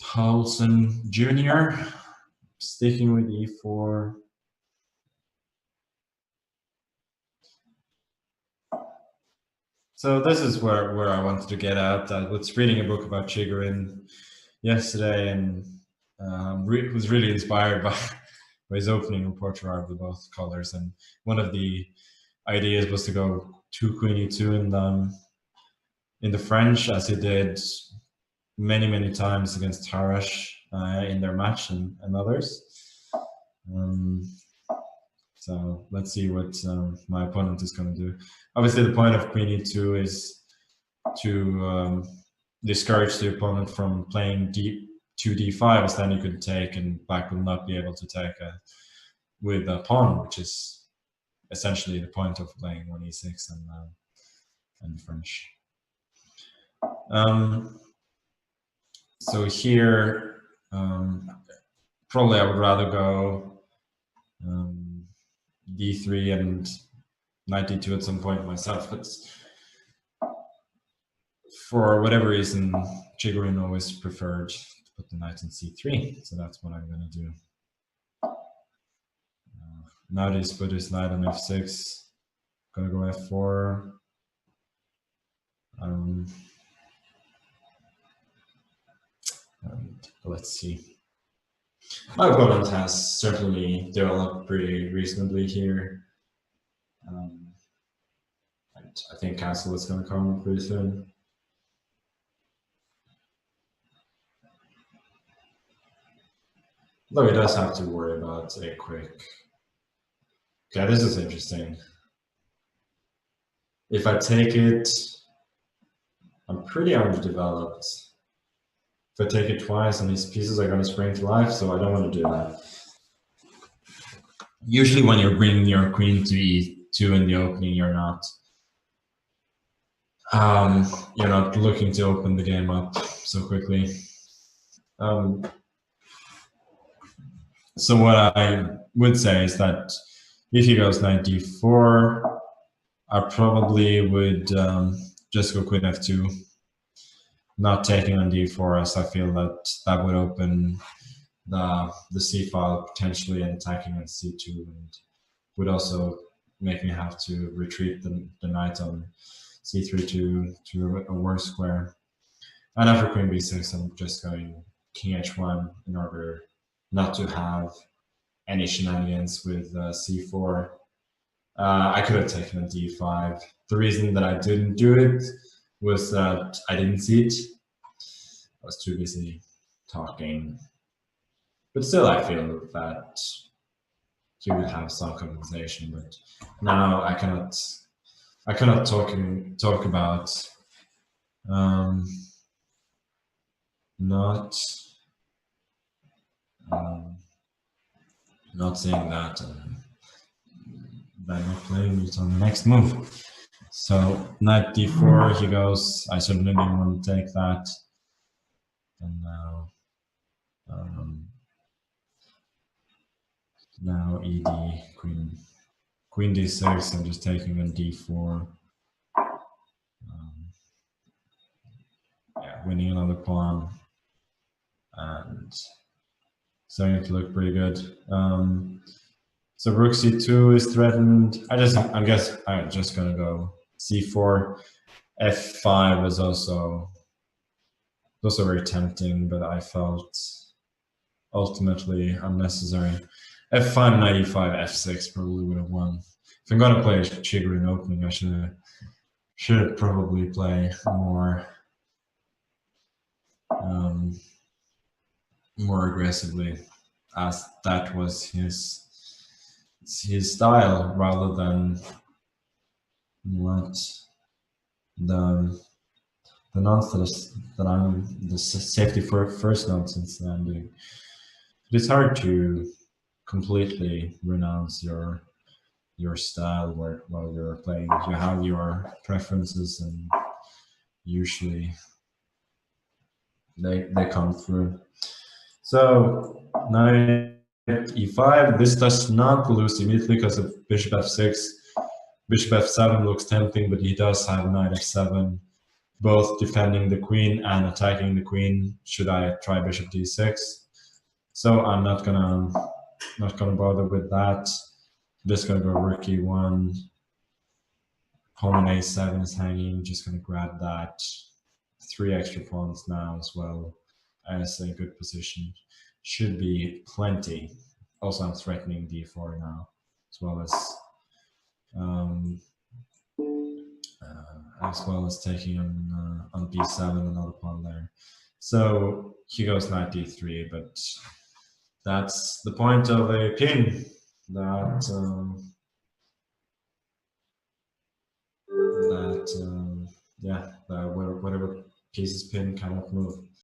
Carlsen Jr. Sticking with e4. So this is where I wanted to get at. I was reading a book about Chigorin yesterday, and was really inspired by his opening repertoire of both colors. And one of the ideas was to go 2 Queen E2 in the French, as he did many times against Harash in their match and others. So let's see what my opponent is going to do. Obviously, the point of Queen E2 is to discourage the opponent from playing 2 D5, as then you could take, and black will not be able to take with a pawn, which is essentially the point of playing 1 E6 and French. So here, probably I would rather go D3 and knight D2 at some point myself, but for whatever reason, Chigorin always preferred to put the knight in C3, so that's what I'm going to do. Now he's put his knight on F6, gonna go F4. And let's see. My opponent has certainly developed pretty reasonably here. And I think castle is going to come pretty soon. Though he does have to worry about a quick... Okay, this is interesting. If I take it, I'm pretty underdeveloped. If I take it twice, and these pieces are going to spring to life, so I don't want to do that. Usually when you're bringing your queen to E2 in the opening, you're not looking to open the game up so quickly. So what I would say is that if he goes knight D4, I probably would just go queen F2. Not taking on D4, as I feel that would open the C file potentially, and attacking on C2, and would also make me have to retreat the knight on C3 to a worse square. And after queen B6, I'm just going king H1 in order not to have any shenanigans with C4. I could have taken a D5. The reason that I didn't do it was that I didn't see it. I was too busy talking. But still, I feel that he would have some compensation. But now I cannot talk about not saying that by not playing it on the next move. So knight D4, he goes. I certainly didn't want to take that. And now ED, queen D6. I'm just taking on D4. Yeah, winning another pawn, and starting to look pretty good. So rook C2 is threatened. I guess I'm just gonna go C4. F5 is also very tempting, but I felt ultimately unnecessary. F5, knight E5, F6 probably would have won. If I'm gonna play a Chigorin opening, I should probably play more aggressively, as that was his style, rather than what the nonsense that I'm the safety for first nonsense that I'm doing. It's hard to completely renounce your style while you're playing. You have your preferences, and usually they come through. So knight E5. This does not lose immediately because of bishop F6. Bishop F7 looks tempting, but he does have knight F7. both defending the queen and attacking the queen should I try bishop d6. So I'm not gonna bother with that. I'm just gonna go rook e1. Pawn a7 is hanging. Just gonna grab that. 3 extra pawns now as well as a good position. Should be plenty. Also, I'm threatening d4 now, as well as taking on b7 another pawn there. So he goes knight d3, but that's the point of a pin. Whatever piece is pinned cannot move.